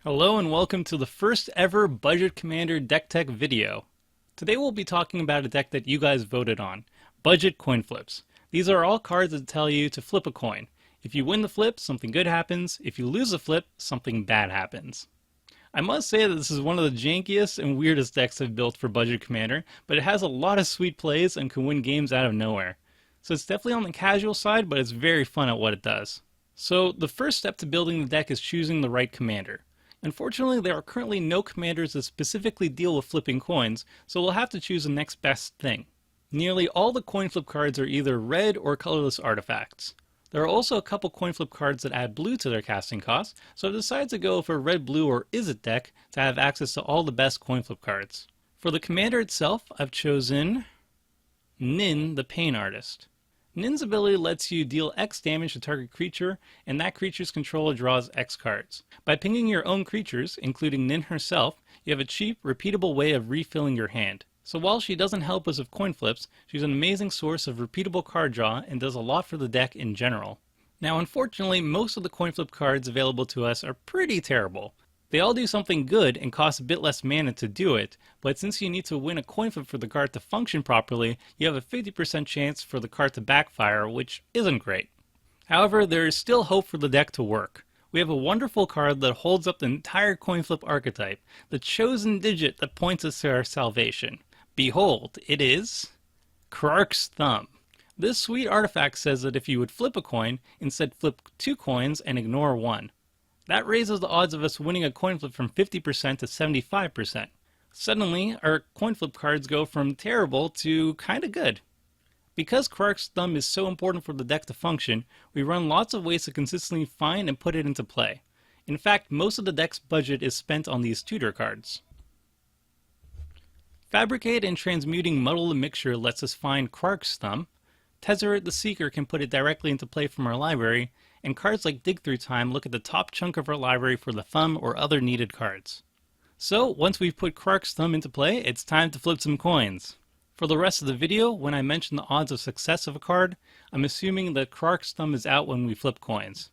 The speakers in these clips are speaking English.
Hello and welcome to the first ever Budget Commander deck tech video. Today we'll be talking about a deck that you guys voted on, Budget Coin Flips. These are all cards that tell you to flip a coin. If you win the flip, something good happens. If you lose the flip, something bad happens. I must say that this is one of the jankiest and weirdest decks I've built for Budget Commander, but it has a lot of sweet plays and can win games out of nowhere. So it's definitely on the casual side, but it's very fun at what it does. So the first step to building the deck is choosing the right commander. Unfortunately, there are currently no commanders that specifically deal with flipping coins, so we'll have to choose the next best thing. Nearly all the coin flip cards are either red or colorless artifacts. There are also a couple coin flip cards that add blue to their casting costs, so I've decided to go for a red, blue, or Izzet deck to have access to all the best coin flip cards. For the commander itself, I've chosen Nin, the Pain Artist. Nin's ability lets you deal X damage to target creature, and that creature's controller draws X cards. By pinging your own creatures, including Nin herself, you have a cheap, repeatable way of refilling your hand. So while she doesn't help us with coin flips, she's an amazing source of repeatable card draw and does a lot for the deck in general. Now unfortunately, most of the coin flip cards available to us are pretty terrible. They all do something good and cost a bit less mana to do it, but since you need to win a coin flip for the card to function properly, you have a 50% chance for the card to backfire, which isn't great. However, there is still hope for the deck to work. We have a wonderful card that holds up the entire coin flip archetype, the chosen digit that points us to our salvation. Behold, it is Krark's Thumb. This sweet artifact says that if you would flip a coin, instead flip 2 coins and ignore 1. That raises the odds of us winning a coin flip from 50% to 75%. Suddenly, our coin flip cards go from terrible to kinda good. Because Krark's Thumb is so important for the deck to function, we run lots of ways to consistently find and put it into play. In fact, most of the deck's budget is spent on these tutor cards. Fabricate and Transmuting Muddle the Mixture lets us find Krark's Thumb. Tezzeret the Seeker can put it directly into play from our library, and cards like Dig Through Time look at the top chunk of our library for the thumb or other needed cards. So, once we've put Krark's Thumb into play, it's time to flip some coins. For the rest of the video, when I mention the odds of success of a card, I'm assuming that Krark's Thumb is out when we flip coins.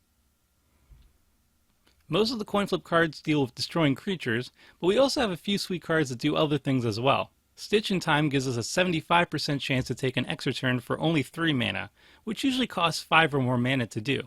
Most of the coin flip cards deal with destroying creatures, but we also have a few sweet cards that do other things as well. Stitch in Time gives us a 75% chance to take an extra turn for only 3 mana, which usually costs 5 or more mana to do.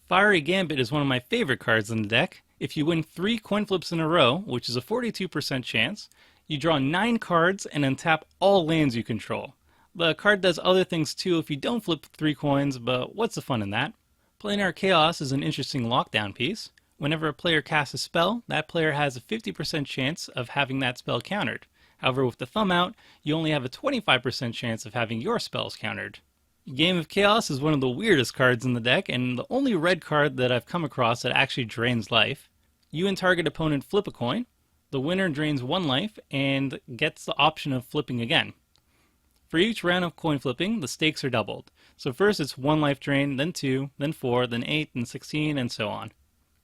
Fiery Gambit is one of my favorite cards in the deck. If you win 3 coin flips in a row, which is a 42% chance, you draw 9 cards and untap all lands you control. The card does other things too if you don't flip 3 coins, but what's the fun in that? Planar Chaos is an interesting lockdown piece. Whenever a player casts a spell, that player has a 50% chance of having that spell countered. However, with the thumb out, you only have a 25% chance of having your spells countered. Game of Chaos is one of the weirdest cards in the deck, and the only red card that I've come across that actually drains life. You and target opponent flip a coin. The winner drains 1 life and gets the option of flipping again. For each round of coin flipping, the stakes are doubled. So first it's 1 life drain, then 2, then 4, then 8, then 16, and so on.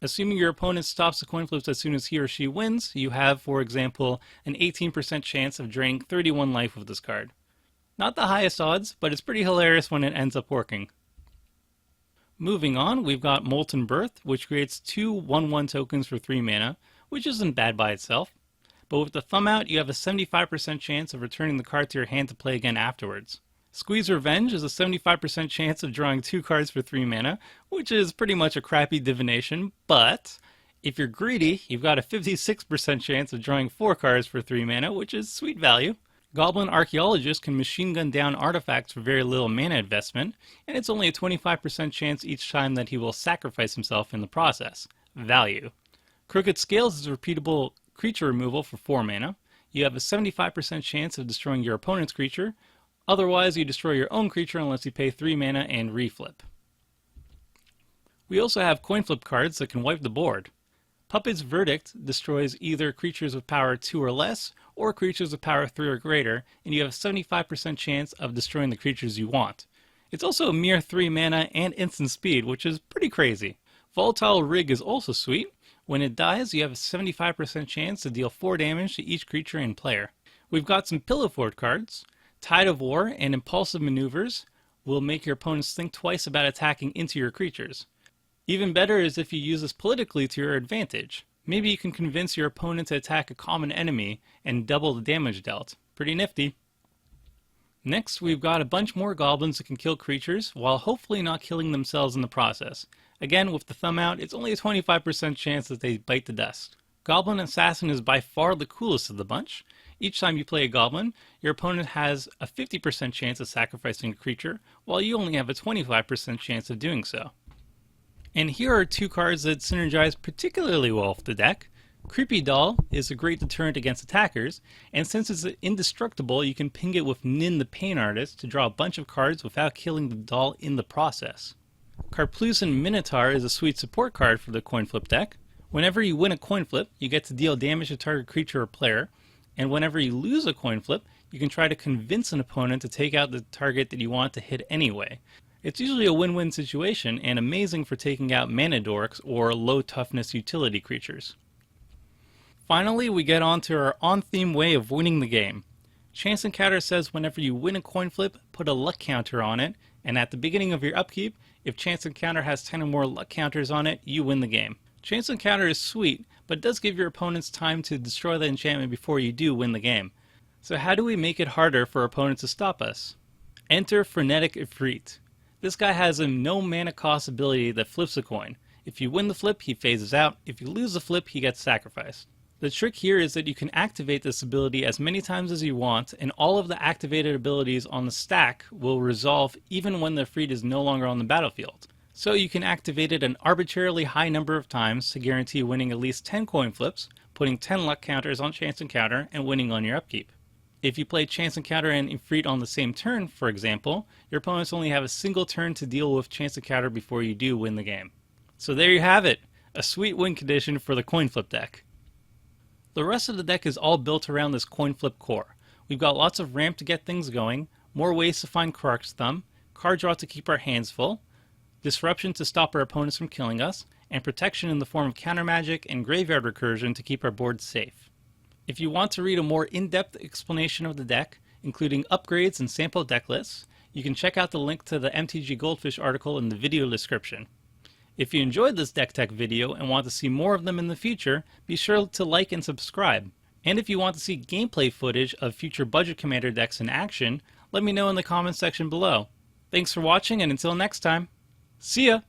Assuming your opponent stops the coin flips as soon as he or she wins, you have, for example, an 18% chance of draining 31 life with this card. Not the highest odds, but it's pretty hilarious when it ends up working. Moving on, we've got Molten Birth, which creates 2 1/1 tokens for 3 mana, which isn't bad by itself. But with the thumb out, you have a 75% chance of returning the card to your hand to play again afterwards. Squeeze Revenge is a 75% chance of drawing 2 cards for 3 mana, which is pretty much a crappy divination, but if you're greedy, you've got a 56% chance of drawing 4 cards for 3 mana, which is sweet value. Goblin Archaeologist can machine gun down artifacts for very little mana investment, and it's only a 25% chance each time that he will sacrifice himself in the process. Value. Crooked Scales is repeatable creature removal for 4 mana. You have a 75% chance of destroying your opponent's creature. Otherwise, you destroy your own creature unless you pay 3 mana and reflip. We also have coin flip cards that can wipe the board. Puppet's Verdict destroys either creatures with power 2 or less, or creatures with power 3 or greater, and you have a 75% chance of destroying the creatures you want. It's also a mere 3 mana and instant speed, which is pretty crazy. Volatile Rig is also sweet. When it dies, you have a 75% chance to deal 4 damage to each creature and player. We've got some pillow fort cards. Tide of War and Impulsive Maneuvers will make your opponents think twice about attacking into your creatures. Even better is if you use this politically to your advantage. Maybe you can convince your opponent to attack a common enemy and double the damage dealt. Pretty nifty. Next, we've got a bunch more goblins that can kill creatures, while hopefully not killing themselves in the process. Again, with the thumb out, it's only a 25% chance that they bite the dust. Goblin Assassin is by far the coolest of the bunch. Each time you play a goblin, your opponent has a 50% chance of sacrificing a creature, while you only have a 25% chance of doing so. And here are two cards that synergize particularly well with the deck. Creepy Doll is a great deterrent against attackers, and since it's indestructible, you can ping it with Nin the Pain Artist to draw a bunch of cards without killing the doll in the process. Karplusan Minotaur is a sweet support card for the coin flip deck. Whenever you win a coin flip, you get to deal damage to target creature or player, and whenever you lose a coin flip, you can try to convince an opponent to take out the target that you want to hit anyway. It's usually a win-win situation and amazing for taking out mana dorks or low toughness utility creatures. Finally, we get on to our on-theme way of winning the game. Chance Encounter says whenever you win a coin flip, put a luck counter on it, and at the beginning of your upkeep, if Chance Encounter has 10 or more luck counters on it, you win the game. Chance Encounter is sweet, but does give your opponents time to destroy the enchantment before you do win the game. So how do we make it harder for opponents to stop us? Enter Frenetic Ifrit. This guy has a no mana cost ability that flips a coin. If you win the flip, he phases out. If you lose the flip, he gets sacrificed. The trick here is that you can activate this ability as many times as you want, and all of the activated abilities on the stack will resolve even when the Ifrit is no longer on the battlefield. So you can activate it an arbitrarily high number of times to guarantee winning at least 10 coin flips, putting 10 luck counters on Chance Encounter, and winning on your upkeep. If you play Chance Encounter and Ifrit on the same turn, for example, your opponents only have a single turn to deal with Chance Encounter before you do win the game. So there you have it, a sweet win condition for the coin flip deck. The rest of the deck is all built around this coin flip core. We've got lots of ramp to get things going, more ways to find Krark's Thumb, card draw to keep our hands full, disruption to stop our opponents from killing us, and protection in the form of counter magic and graveyard recursion to keep our board safe. If you want to read a more in-depth explanation of the deck, including upgrades and sample deck lists, you can check out the link to the MTG Goldfish article in the video description. If you enjoyed this deck tech video and want to see more of them in the future, be sure to like and subscribe. And if you want to see gameplay footage of future Budget Commander decks in action, let me know in the comments section below. Thanks for watching, and until next time, see ya!